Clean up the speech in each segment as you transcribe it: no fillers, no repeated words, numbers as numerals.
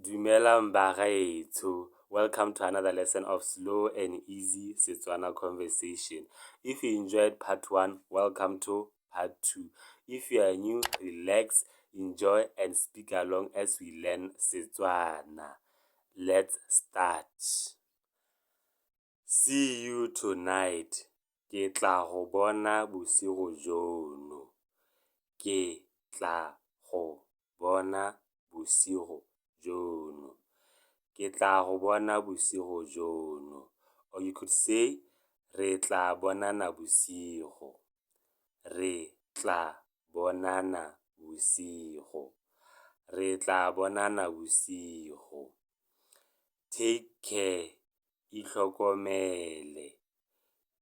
Dumelang bagaetsho. Welcome to another lesson of slow and easy Setswana conversation. If you enjoyed part 1, welcome to part 2. If you are new, relax, enjoy and speak along as we learn Setswana. Let's start. See you tonight. Ke tla go bona bosigo jono. Ke tla go bona bosigo jono. Ke tla go bona bosigo jono. Or you could say, re tla bonana bosigo. Re tla bonana bosigo. Re tla bonana bosigo. Take care. Itlhokomele.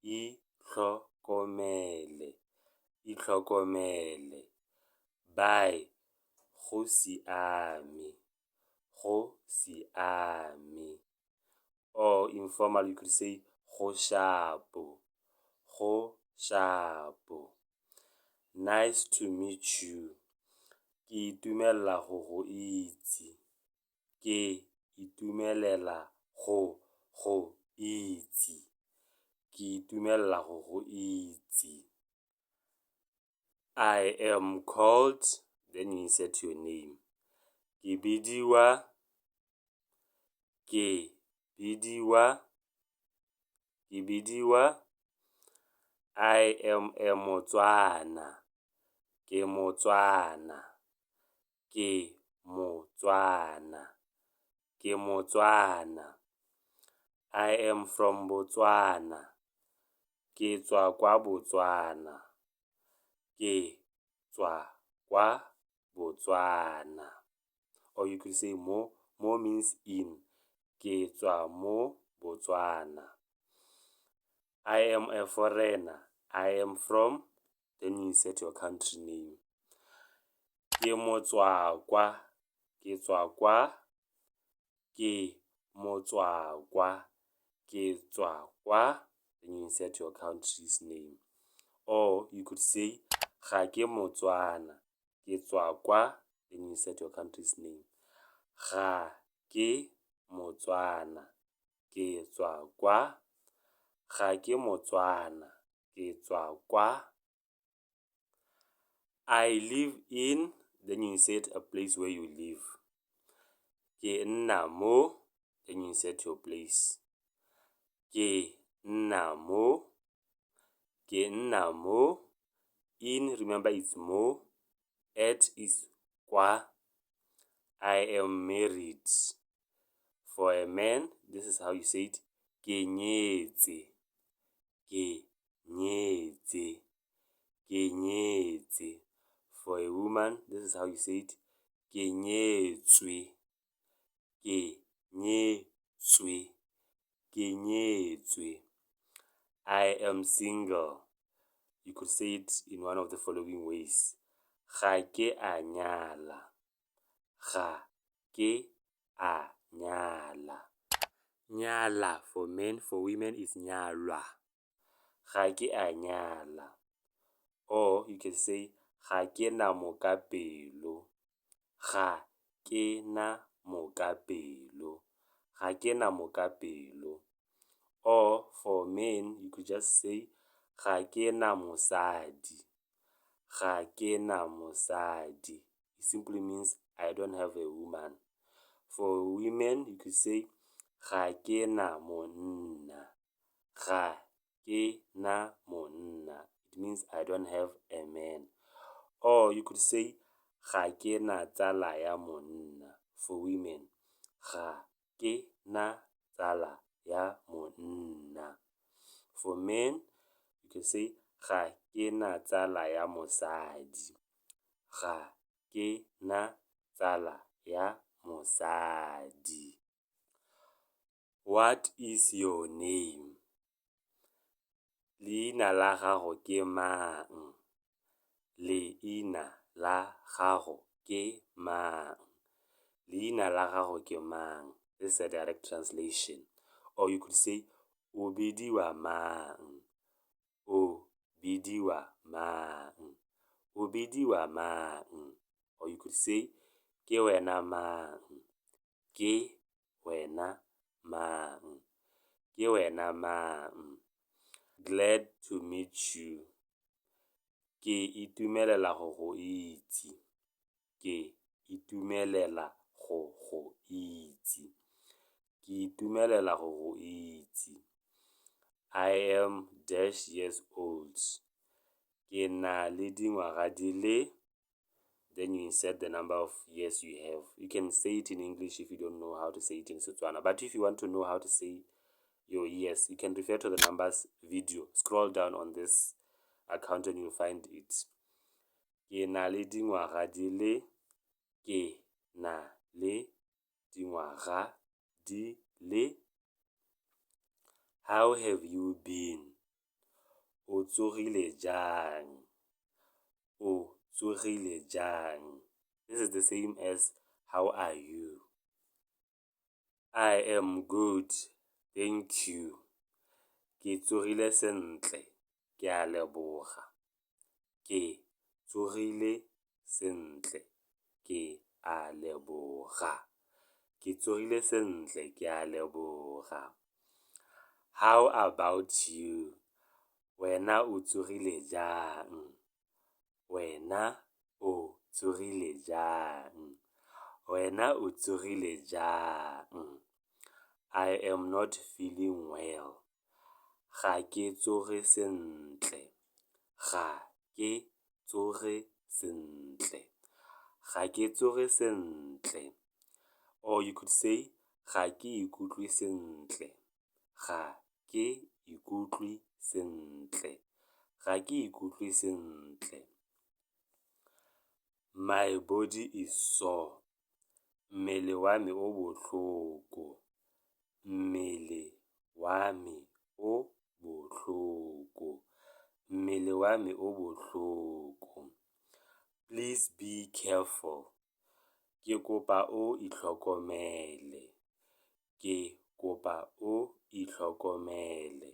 Itlhokomele. Itlhokomele. Bye. Go siame. Go siame. Or informal, you could say, go shapo. Go shapo. Nice to meet you. Ke itumelela go go itse. Ke itumelela go itse. Ke itumelela go go itse. I am called, then you insert your name. Ke bidiwa. Ke bidiwa. Ke bidiwa. I am a Motswana. Ke Motswana. Ke Motswana. Ke Motswana. I am from Botswana. Ke tswa kwa Botswana. Ke tswa kwa Botswana. Or you could say mo. Mo means in. Ke tswa mo Botswana. I am a foreigner. I am from, then you insert your country name. Ke Motswakwa. Ke tswa kwa. Ke Motswakwa. Ke tswa kwa. Then you insert your country's name. Or you could say, ga ke Motswana. Ke tswa kwa. Then you insert your country's name. Ga ke Motswana. Ke tswa kwa. Ga ke Motswana. Ke tswa kwa. I live in, then you insert a place where you live. Ke nna mo, then you insert your place. Ke nna mo. Ke nna mo. In, remember it's mo. At is kwa. I am married. For a man, this is how you say it. Ke nyetse. Ke nyetse. Ke nyetse. For a woman, this is how you say it. Ke nyetswe. Ke nyetswe. Ke nyetswe. I am single. You could say it in one of the following ways. Ga ke a nyala. Ga ke a nyala. Nyala for men, for women is nyalwa. Ga ke a nyala. Or you can say, ga ke na mokapelo. Ga ke na mokapelo. Ga ke na mokapelo. Or for men, you could just say, ga ke na mosadi. Ga ke na mosadi. It simply means I don't have a woman. For women, you could say, ga ke na monna. Ga ke na monna. It means I don't have a man. Or you could say, ga ke na tsala ya monna. For women, ga ke na tsala ya monna. For men, you can say, ga ke na tsala ya mosadi. Ga ke na tsala ya mosadi. What is your name? Leina la gago ke mang? Leina la gago ke mang? Leina la gago ke mang? This is a direct translation. Or you could say, o bidiwa mang? O bidiwa mang? O bidiwa mang? Or you could say, ke wena mang? ke wena mang, ke wena mang. Glad to meet you, ke itumelela go go itse, ke itumelela go go itse, ke itumelela go go itse. I am dash years old, ke na le dingwaga di le, then you insert the number of years you have. You can say it in English if you don't know how to say it in Setswana, but if you want to know how to say your years, you can refer to the numbers video. Scroll down on this account and you'll find it. Ke na le dingwaga di le, ke na le dingwaga di le. How have you been? O tsogile jang? O tsogile jang? This is the same as how are you? I am good, thank you. Ke tsogile sentle, ke a leboga. Ke tsogile sentle, ke a leboga. Ke tsogile sentle, ke a leboga. How about you? Wena o tsogile jang? Wena o tsogile jang? Wena o tsogile jang? I am not feeling well. Ga ke tsoge sentle. Ga ke tsoge sentle. Ga ke tsoge sentle. Or you could say, ga ke ikutlwe sentle. Ga ke ikutlwe sentle. Ga ke ikutlwe sentle. My body is sore. Mmele wa me o bohloko. Mmele wa me o bohloko. Mmele wa me o bohloko. Please be careful. Ke kopa o itlhokomele. Ke kopa o itlhokomele.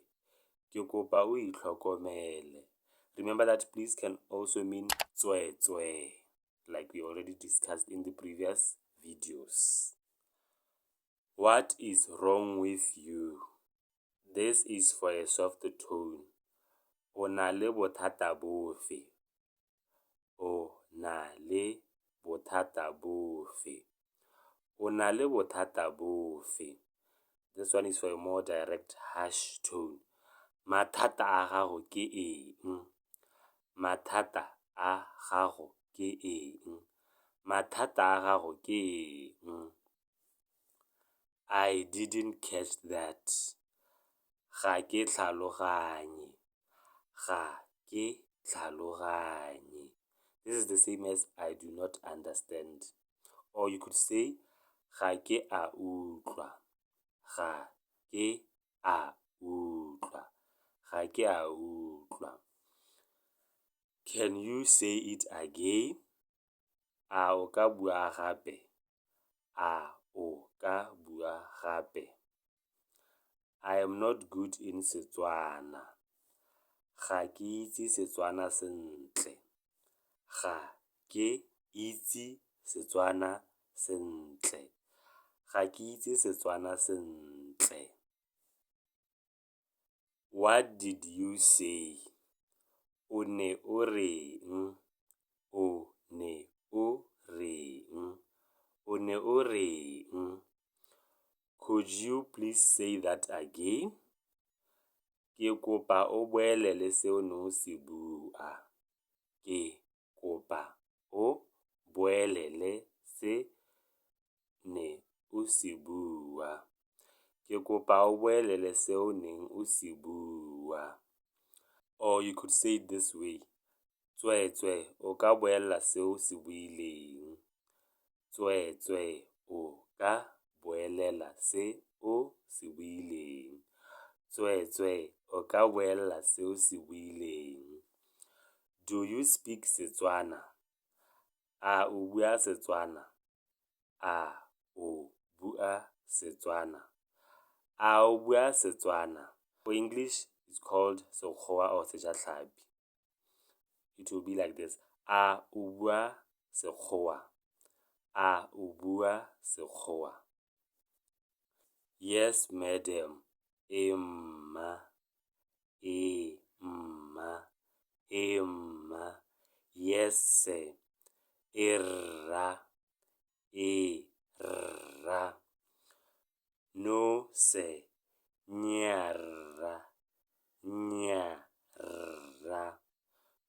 Ke kopa o itlhokomele. Remember that please can also mean tswe, like we already discussed in the previous videos. What is wrong with you? This is for a soft tone. O na le bothata bofe? O na le bothata bofe? O na le bothata bofe? This one is for a more direct, harsh tone. Mathata a gago ke eng? Mathata a gago ke eng? Mathata a gago ke eng? I didn't catch that. Ga ke tlhaloganye. Ga ke tlhaloganye. This is the same as I do not understand. Or you could say, ga ke a utlwa. Ga ke a utlwa. Ga ke a utlwa. Can you say it again? A o ka bua gape? A o ka bua gape? I am not good in Setswana. Ga ke itse Setswana sentle. Ga ke itse Setswana sentle. Ga ke itse Setswana sentle. What did you say? O ne o reng? O ne o reng? O ne o reng? Could you please say that again? Ke kopa o boelele seo ne o se bua. Ke kopa o boelele se ne o se bua. Ke kopa o boelele seo neng o se bua. Or you could say it this way. Tswe, o ka boela seo se buileng. Tswe, o ka boelela seo se buileng. Tswe, o ka boela seo se buileng. Do you speak Setswana? A o bua Setswana? A o bua Setswana? A o bua Setswana? For English, it's called Sekgowa or Sejatlhapi. It will be like this. A o bua Sekgowa? A o bua Sekgowa? Yes, madam. Emma. Emma. Emma. Yes, sir. Irra. Irra. No, sir. Nyarra. Nyarra.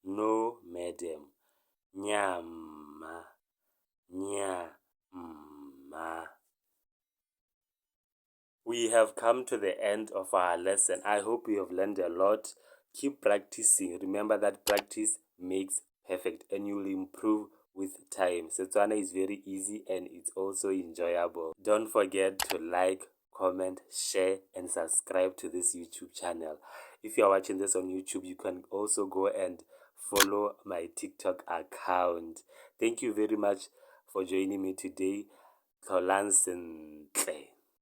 No, madam. Nyama. Nyama. We have come to the end of our lesson. I hope you have learned a lot. Keep practicing. Remember that practice makes perfect and you will improve with time. Setswana is very easy and it's also enjoyable. Don't forget to like, comment, share, and subscribe to this YouTube channel. If you are watching this on YouTube, you can also go and follow my TikTok account. Thank you very much for joining me today. Kolansen.